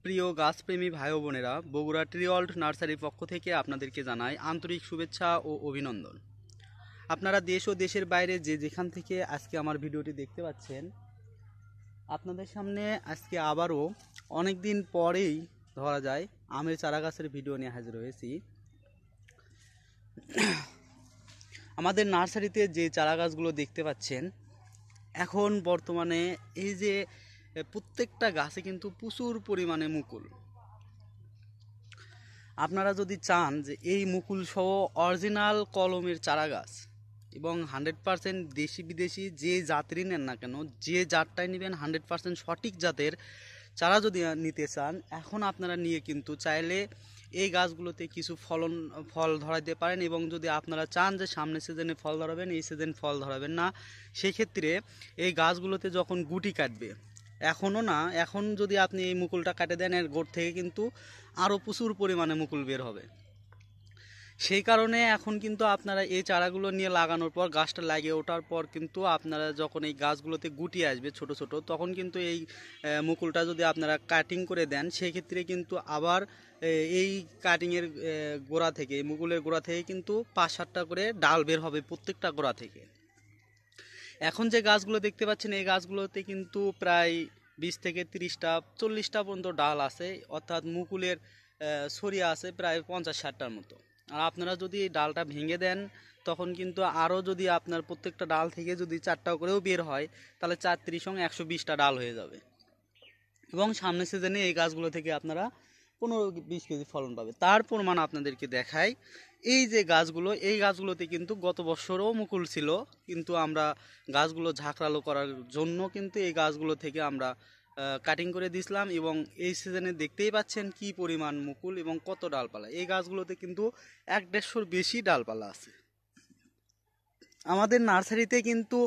প্রিয় গাছপ্রেমী ভাই ও বোনেরা, বগুড়া ট্রি ওয়ার্ল্ড নার্সারির পক্ষ থেকে আপনাদেরকে জানাই আন্তরিক শুভেচ্ছা ও অভিনন্দন। আপনারা দেশ ও দেশের বাইরে যে যেখান থেকে আজকে আমার ভিডিওটি দেখতে পাচ্ছেন, আপনাদের সামনে আজকে আবারও অনেক দিন পরেই ধরা যায় আমের চারা গাছের ভিডিও নিয়ে হাজির হয়েছি। আমাদের নার্সারিতে যে চারা গাছগুলো দেখতে পাচ্ছেন, এখন বর্তমানে এই যে প্রত্যেকটা গাছে কিন্তু প্রচুর পরিমাণে মুকুল। আপনারা যদি চান যে এই মুকুল সহ অরিজিনাল কলমের চারা গাছ এবং 100% দেশি বিদেশি যে জাতেরই নেন না কেন, যে জাতটাই নেবেন 100% সঠিক জাতের চারা যদি নিতে চান, এখন আপনারা নিয়ে কিন্তু চাইলে এই গাছগুলোতে কিছু ফল ধরাইতে পারেন। এবং যদি আপনারা চান যে সামনের সিজনে ফল ধরাবেন, এই সিজন ফল ধরাবেন না, সেক্ষেত্রে এই গাছগুলোতে যখন গুটি কাটবে, এখন যদি আপনি এই মুকুলটা কাটে দেন, এর গোড় থেকে কিন্তু আরও প্রচুর পরিমাণে মুকুল বের হবে। সেই কারণে এখন কিন্তু আপনারা এই চারাগুলো নিয়ে লাগানোর পর, গাছটা লাগিয়ে ওঠার পর কিন্তু আপনারা যখন এই গাছগুলোতে গুটি আসবে ছোট ছোট, তখন কিন্তু এই মুকুলটা যদি আপনারা কাটিং করে দেন, সেক্ষেত্রে কিন্তু আবার এই কাটিংয়ের গোড়া থেকে, এই মুকুলের গোড়া থেকে কিন্তু 5-7টা করে ডাল বের হবে প্রত্যেকটা গোড়া থেকে। এখন যে গাছগুলো দেখতে পাচ্ছেন, এই গাছগুলোতে কিন্তু প্রায় 20 থেকে 30টা 40টা পর্যন্ত ডাল আছে, অর্থাৎ মুকুলের ছড়িয়ে আছে প্রায় 50-60টার মতো। আর আপনারা যদি এই ডালটা ভেঙে দেন, তখন কিন্তু আরও যদি আপনার প্রত্যেকটা ডাল থেকে যদি 4টা করেও বের হয়, তাহলে 4×3 = 120টা ডাল হয়ে যাবে। এবং সামনের সিজনে এই গাছগুলো থেকে আপনারা 15-20 কেজি ফলন পাবে। তার প্রমাণ আপনাদেরকে দেখাই, এই যে গাছগুলো, এই গাছগুলোতে কিন্তু গত বছরও মুকুল ছিল, কিন্তু আমরা গাছগুলো ঝাঁকড়ালো করার জন্য কিন্তু এই গাছগুলো থেকে আমরা কাটিং করে দিয়েছিলাম। এবং এই সিজনে দেখতেই পাচ্ছেন কি পরিমাণ মুকুল এবং কত ডালপালা। এই গাছগুলোতে কিন্তু 1-150-র বেশি ডালপালা আছে। আমাদের নার্সারিতে কিন্তু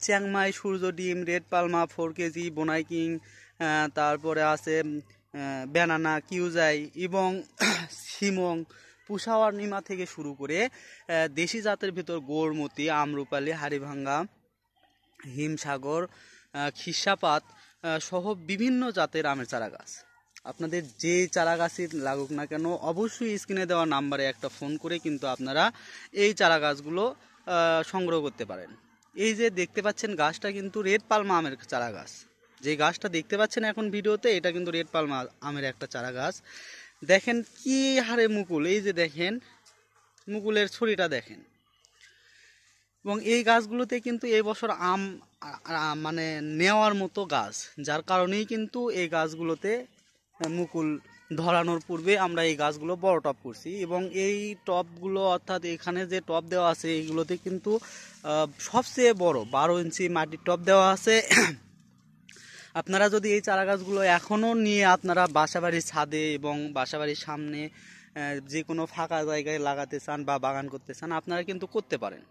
চ্যাংমাই, সূর্য ডিম, রেড পালমা, 4 কেজি, বোনাই কিং, তারপরে আছে ব্যানানা, কিউজাই এবং সিমং, পুষাওয়ার নিমা থেকে শুরু করে দেশি জাতের ভিতর গৌরমতি, আমরুপালি, হাড়িভাঙ্গা, হিমসাগর, খিসাপাত সহ বিভিন্ন জাতের আমের চারা গাছ। আপনাদের যে চারা গাছই লাগুক না কেন, অবশ্যই স্ক্রিনে দেওয়া নাম্বারে একটা ফোন করে কিন্তু আপনারা এই চারা গাছগুলো সংগ্রহ করতে পারেন। এই যে দেখতে পাচ্ছেন গাছটা কিন্তু রেড পালমা আমের চারা গাছ। যে গাছটা দেখতে পাচ্ছেন এখন ভিডিওতে, এটা কিন্তু রেড পালমা আমের একটা চারা গাছ। দেখেন কি হারে মুকুল, এই যে দেখেন মুকুলের ছড়িটা দেখেন। এবং এই গাছগুলোতে কিন্তু এই বছর আম মানে নেওয়ার মতো গাছ, যার কারণেই কিন্তু এই গাছগুলোতে মুকুল ধরানোর পূর্বে আমরা এই গাছগুলো বড় টপ করছি। এবং এই টপগুলো, অর্থাৎ এখানে যে টপ দেওয়া আছে, এইগুলোতে কিন্তু সবচেয়ে বড় 12 ইঞ্চি মাটির টপ দেওয়া আছে। আপনারা যদি এই চারা গাছগুলো এখনও নিয়ে আপনারা বাসাবাড়ির ছাদে এবং বাসাবাড়ির সামনে যে কোনো ফাঁকা জায়গায় লাগাতে চান বা বাগান করতে চান, আপনারা কিন্তু করতে পারেন।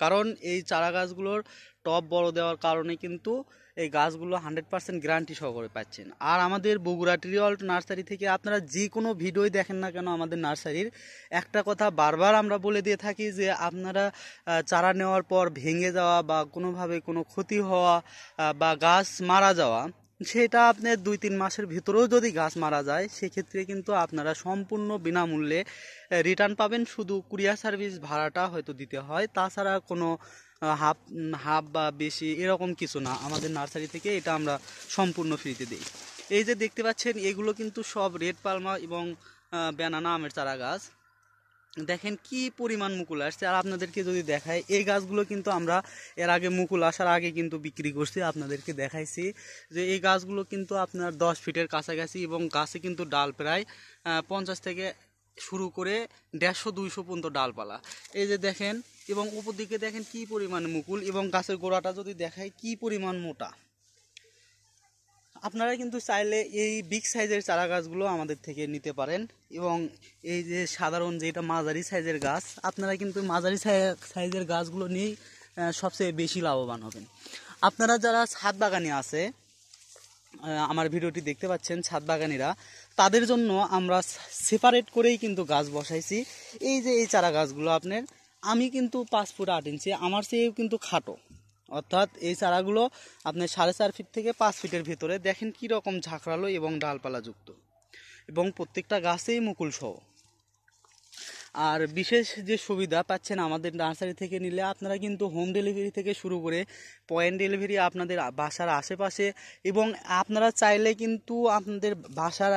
কারণ এই চারা গাছগুলোর টপ বড় দেওয়ার কারণে কিন্তু এই গাছগুলো 100% গ্যারান্টি সহকারে পাচ্ছেন। আর আমাদের বগুড়া ট্রি ওয়ার্ল্ড নার্সারি থেকে আপনারা যে কোনো ভিডিওই দেখেন না কেন, আমাদের নার্সারির একটা কথা বারবার আমরা বলে দিয়ে থাকি যে আপনারা চারা নেওয়ার পর ভেঙে যাওয়া বা কোনোভাবে কোনো ক্ষতি হওয়া বা গাছ মারা যাওয়া, সেটা আপনার 2-3 মাসের ভিতরেও যদি গাছ মারা যায়, সেক্ষেত্রে কিন্তু আপনারা সম্পূর্ণ বিনামূল্যে রিটার্ন পাবেন। শুধু কুরিয়ার সার্ভিস ভাড়াটা হয়তো দিতে হয়, তাছাড়া কোনো হাফ বা বেশি এরকম কিছু না। আমাদের নার্সারি থেকে এটা আমরা সম্পূর্ণ ফ্রিতে দিই। এই যে দেখতে পাচ্ছেন, এগুলো কিন্তু সব রেড পালমা এবং ব্যানানা আমের চারা গাছ। দেখেন কি পরিমাণ মুকুল আসছে। আর আপনাদেরকে যদি দেখায়, এই গাছগুলো কিন্তু আমরা এর আগে মুকুল আসার আগে কিন্তু বিক্রি করছি, আপনাদেরকে দেখাইছি যে এই গাছগুলো কিন্তু আপনার 10 ফিটের কাছাকাছি, এবং গাছে কিন্তু ডাল প্রায় 50 থেকে শুরু করে 150-200 পর্যন্ত ডালপালা। এই যে দেখেন, এবং উপর দিকে দেখেন কি পরিমাণে মুকুল, এবং গাছের গোড়াটা যদি দেখায় কি পরিমাণ মোটা। আপনারা কিন্তু চাইলে এই বিগ সাইজের চারা গাছগুলো আমাদের থেকে নিতে পারেন। এবং এই যে সাধারণ যেটা মাঝারি সাইজের গাছ, আপনারা কিন্তু মাঝারি সাইজের গাছগুলো নিয়েই সবচেয়ে বেশি লাভবান হবেন। আপনারা যারা ছাদ বাগানি আছে, আমার ভিডিওটি দেখতে পাচ্ছেন, ছাদ বাগানিরা, তাদের জন্য আমরা সেপারেট করেই কিন্তু গাছ বসাইছি। এই যে এই চারা গাছগুলো আপনার, আমি কিন্তু 5 ফুট 8 ইঞ্চি, আমার চেয়েও কিন্তু খাটো, অর্থাৎ এই চারাগুলো আপনার 4.5 ফিট থেকে 5 ফিটের ভিতরে। দেখেন কি রকম ঝাঁকড়ালো এবং ডালপালাযুক্ত, এবং প্রত্যেকটা গাছেই মুকুল সহ। আর বিশেষ যে সুবিধা পাচ্ছেন আমাদের নার্সারি থেকে নিলে, আপনারা কিন্তু হোম ডেলিভারি থেকে শুরু করে পয়েন্ট ডেলিভারি আপনাদের বাসার আশেপাশে, এবং আপনারা চাইলে কিন্তু আপনাদের বাসার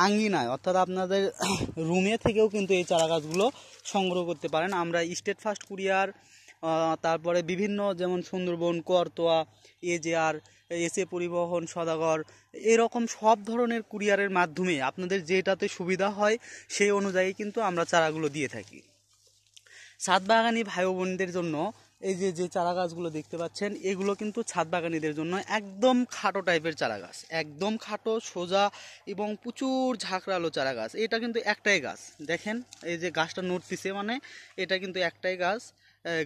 আঙ্গিনায় অর্থাৎ আপনাদের রুমে থেকেও কিন্তু এই চারা গাছগুলো সংগ্রহ করতে পারেন। আমরা স্টেট ফার্স্ট কুরিয়ার, তারপরে বিভিন্ন যেমন সুন্দরবন, করতোয়া, এজেআর, এসএ পরিবহন, সদাগর, এরকম সব ধরনের কুরিয়ারের মাধ্যমে আপনাদের যেটাতে সুবিধা হয় সেই অনুযায়ী কিন্তু আমরা চারাগুলো দিয়ে থাকি। ছাদ বাগানি ভাই বোনদের জন্য এই যে চারা গাছগুলো দেখতে পাচ্ছেন, এগুলো কিন্তু ছাদ বাগানিদের জন্য একদম খাটো টাইপের চারা গাছ, একদম খাটো সোজা এবং প্রচুর ঝাঁকড়ালো চারা গাছ। এটা কিন্তু একটাই গাছ, দেখেন এই যে গাছটা নড়তিছে, মানে এটা কিন্তু একটাই গাছ।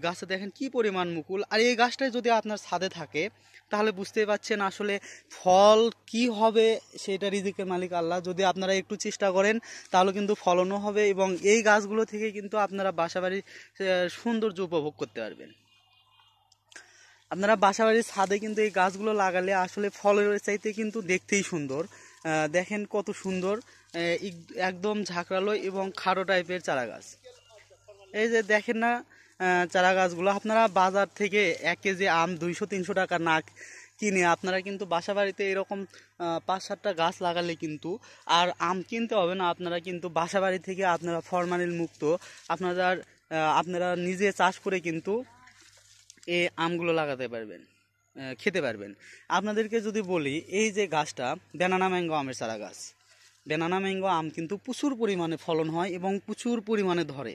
গাছে দেখেন কি পরিমাণ মুকুল। আর এই গাছটাই যদি আপনার ছাদে থাকে তাহলে বুঝতেই পাচ্ছেন আসলে ফল কি হবে, সেটা রিজিকের মালিক আল্লাহ। যদি আপনারা একটু চেষ্টা করেন তাহলে কিন্তু ফলনও হবে, এবং এই গাছগুলো থেকে কিন্তু আপনারা বাসাবাড়ির সৌন্দর্য উপভোগ করতে পারবেন। আপনারা বাসাবাড়ির ছাদে কিন্তু এই গাছগুলো লাগালে আসলে ফলের চাইতে কিন্তু দেখতেই সুন্দর। দেখেন কত সুন্দর, একদম ঝাঁকড়ালো এবং খাড়ো টাইপের চারা গাছ। এই যে দেখেন না চারা গাছগুলো, আপনারা বাজার থেকে 1 কেজি আম 200-300 টাকা না কিনে আপনারা কিন্তু বাসা বাড়িতে এরকম 5-7টা গাছ লাগালে কিন্তু আর আম কিনতে হবে না। আপনারা কিন্তু বাসা বাড়ি থেকে আপনারা ফরমালিন মুক্ত আপনারা নিজে চাষ করে কিন্তু এই আমগুলো লাগাতে পারবেন, খেতে পারবেন। আপনাদেরকে যদি বলি, এই যে গাছটা ব্যানানা ম্যাঙ্গো আমের চারা গাছ, ব্যানানা ম্যাঙ্গো আম কিন্তু প্রচুর পরিমাণে ফলন হয় এবং প্রচুর পরিমাণে ধরে।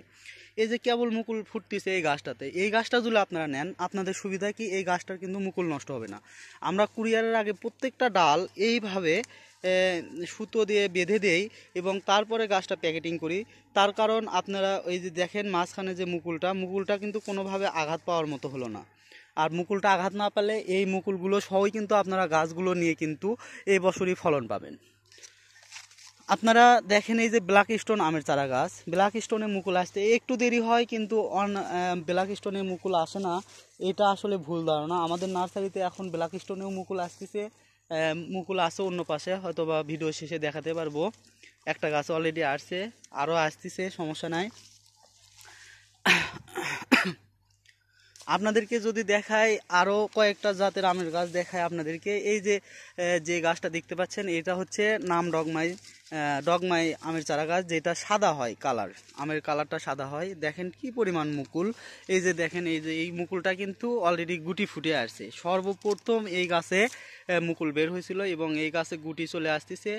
এই যে কেবল মুকুল ফুটতেছে এই গাছটাতে, এই গাছটা যদি আপনারা নেন আপনাদের সুবিধা কি, এই গাছটার কিন্তু মুকুল নষ্ট হবে না। আমরা কুরিয়ারের আগে প্রত্যেকটা ডাল এইভাবে সুতো দিয়ে বেঁধে দেই এবং তারপরে গাছটা প্যাকেটিং করি। তার কারণ আপনারা এই যে দেখেন মাঝখানে যে মুকুলটা কিন্তু কোনোভাবে আঘাত পাওয়ার মতো হলো না। আর মুকুলটা আঘাত না পেলে এই মুকুলগুলো সহই কিন্তু আপনারা গাছগুলো নিয়ে কিন্তু এই বছরই ফলন পাবেন। আপনারা দেখেন এই যে ব্ল্যাক স্টোন আমের চারা গাছ, ব্ল্যাক স্টোনে মুকুল আসতে একটু দেরি হয়, কিন্তু ব্ল্যাক স্টোনে মুকুল আসে না, এটা আসলে ভুল ধারণা। আমাদের নার্সারিতে এখন ব্ল্যাক স্টোনেও মুকুল আসতেছে, মুকুল আসে অন্য পাশে, হয়তো বা ভিডিও শেষে দেখাতে পারবো। একটা গাছ অলরেডি আসছে, আরও আসতেছে, সমস্যা নাই। আপনাদেরকে যদি দেখায় আরও কয়েকটা জাতের আমের গাছ দেখায় আপনাদেরকে, এই যে গাছটা দেখতে পাচ্ছেন এটা হচ্ছে নাম ডগমাই আমের চারা গাছ, যেটা সাদা হয় কালার, আমের কালারটা সাদা হয়। দেখেন কি পরিমাণ মুকুল, এই যে দেখেন এই মুকুলটা কিন্তু অলরেডি গুটি ফুটে আসছে। সর্বপ্রথম এই গাছে মুকুল বের হয়েছিল এবং এই গাছে গুটি চলে আসতেছে।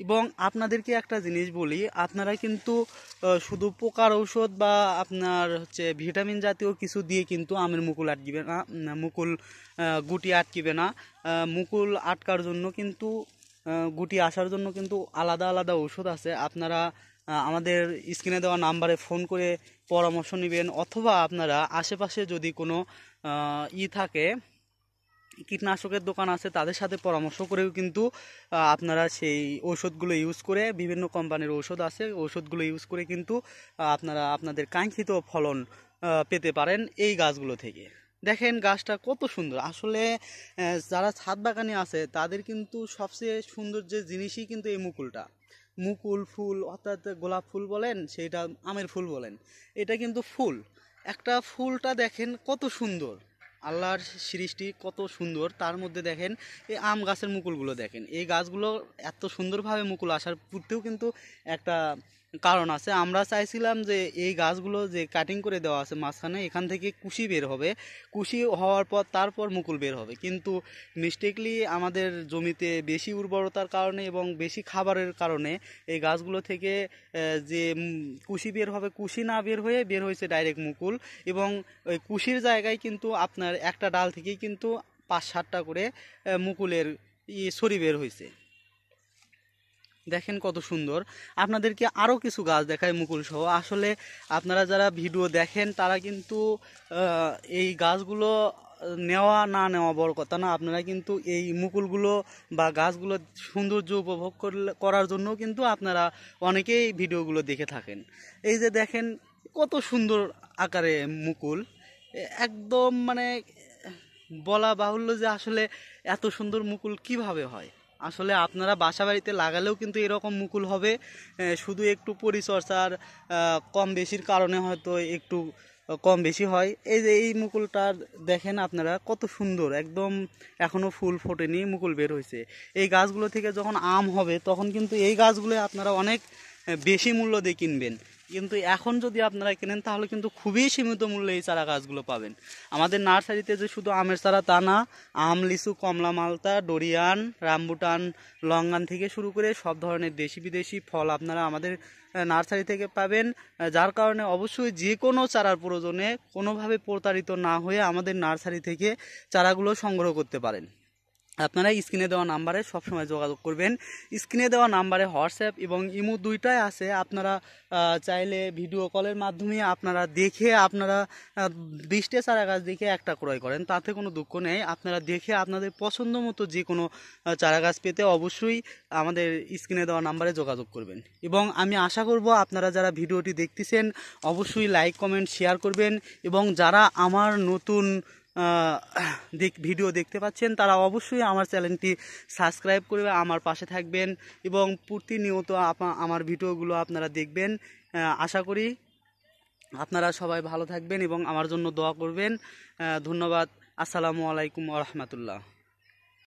এবং আপনাদেরকে একটা জিনিস বলি, আপনারা কিন্তু শুধু পোকার ঔষধ বা আপনার হচ্ছে ভিটামিন জাতীয় কিছু দিয়ে কিন্তু আমের মুকুল আটকিবে না, গুটি আটকিবে না। মুকুল আটকার জন্য কিন্তু গুটি আসার জন্য কিন্তু আলাদা আলাদা ঔষধ আছে। আপনারা আমাদের স্ক্রিনে দেওয়া নাম্বারে ফোন করে পরামর্শ নেবেন, অথবা আপনারা আশেপাশে যদি কোনো থাকে কীটনাশকের দোকান আছে তাদের সাথে পরামর্শ করেও কিন্তু আপনারা সেই ঔষধগুলো ইউজ করে, বিভিন্ন কোম্পানির ঔষধ আছে, ঔষধগুলো ইউজ করে কিন্তু আপনারা আপনাদের কাঙ্ক্ষিত ফলন পেতে পারেন এই গাছগুলো থেকে। দেখেন গাছটা কত সুন্দর। আসলে যারা ছাদ বাগানে আছে তাদের কিন্তু সবচেয়ে সুন্দর যে জিনিসই কিন্তু এই মুকুল ফুল, অর্থাৎ গোলাপ ফুল বলেন, সেটা আমের ফুল বলেন, এটা কিন্তু ফুল। একটা ফুলটা দেখেন কত সুন্দর, আল্লাহর সৃষ্টি কত সুন্দর। তার মধ্যে দেখেন এই আম গাছের মুকুলগুলো দেখেন, এই গাছগুলো এত সুন্দরভাবে মুকুল আসার পূর্তেও কিন্তু একটা কারণ আছে। আমরা চাইছিলাম যে এই গাছগুলো যে কাটিং করে দেওয়া আছে মাঝখানে, এখান থেকে কুশি বের হবে, কুশি হওয়ার পর তারপর মুকুল বের হবে, কিন্তু মিস্টেকলি আমাদের জমিতে বেশি উর্বরতার কারণে এবং বেশি খাবারের কারণে এই গাছগুলো থেকে যে কুশি বের হবে, কুশি না বের হয়েছে ডাইরেক্ট মুকুল। এবং ওই কুশির জায়গায় কিন্তু আপনার একটা ডাল থেকেই কিন্তু 5-7টা করে মুকুলের ছড়ি বের হয়েছে। দেখেন কত সুন্দর। আপনাদেরকে আরও কিছু গাছ দেখায় মুকুল সহ। আসলে আপনারা যারা ভিডিও দেখেন তারা কিন্তু এই গাছগুলো নেওয়া না নেওয়া বড় কথা না, আপনারা কিন্তু এই মুকুলগুলো বা গাছগুলো সৌন্দর্য উপভোগ করার জন্য কিন্তু আপনারা অনেকেই ভিডিওগুলো দেখে থাকেন। এই যে দেখেন কত সুন্দর আকারে মুকুল, একদম মানে বলা বাহুল্য যে আসলে এত সুন্দর মুকুল কিভাবে হয়। আসলে আপনারা বাসা বাড়িতে লাগালেও কিন্তু এরকম মুকুল হবে, শুধু একটু পরিচর্যার কম বেশির কারণে হয়তো একটু কম বেশি হয়। এই যে এই মুকুলটা দেখেন আপনারা কত সুন্দর, একদম এখনো ফুল ফোটেনি, মুকুল বের হয়েছে। এই গাছগুলো থেকে যখন আম হবে তখন কিন্তু এই গাছগুলো আপনারা অনেক বেশি মূল্য দিয়ে কিনবেন, কিন্তু এখন যদি আপনারা কেনেন তাহলে কিন্তু খুবই সীমিত মূল্যে এই চারা গাছগুলো পাবেন। আমাদের নার্সারিতে যে শুধু আমের চারা তা না, আম, লিচু, কমলা, মালতা, ডোরিয়ান, রামবুটান, লঙ্গান থেকে শুরু করে সব ধরনের দেশি বিদেশি ফল আপনারা আমাদের নার্সারি থেকে পাবেন। যার কারণে অবশ্যই যে কোনো চারার প্রয়োজনে কোনোভাবে প্রতারিত না হয়ে আমাদের নার্সারি থেকে চারাগুলো সংগ্রহ করতে পারেন। আপনারা স্ক্রিনে দেওয়া নাম্বারে সবসময় যোগাযোগ করবেন। স্ক্রিনে দেওয়া নাম্বারে হোয়াটসঅ্যাপ এবং ইমো দুইটাই আছে। আপনারা চাইলে ভিডিও কলের মাধ্যমে আপনারা দেখে আপনারা 20টা চারা গাছ দেখে একটা ক্রয় করেন, তাতে কোনো দুঃখ নেই। আপনারা দেখে আপনাদের পছন্দ মতো যে কোনো চারা গাছ পেতে অবশ্যই আমাদের স্ক্রিনে দেওয়া নাম্বারে যোগাযোগ করবেন। এবং আমি আশা করব আপনারা যারা ভিডিওটি দেখতেছেন অবশ্যই লাইক, কমেন্ট, শেয়ার করবেন। এবং যারা আমার নতুন ভিডিও দেখতে পাচ্ছেন তারা অবশ্যই আমার চ্যানেলটি সাবস্ক্রাইব করে আমার পাশে থাকবেন এবং প্রতিনিয়ত আমার ভিডিওগুলো আপনারা দেখবেন। আশা করি আপনারা সবাই ভালো থাকবেন এবং আমার জন্য দোয়া করবেন। ধন্যবাদ। আসসালামু আলাইকুম ওয়া রাহমাতুল্লাহ।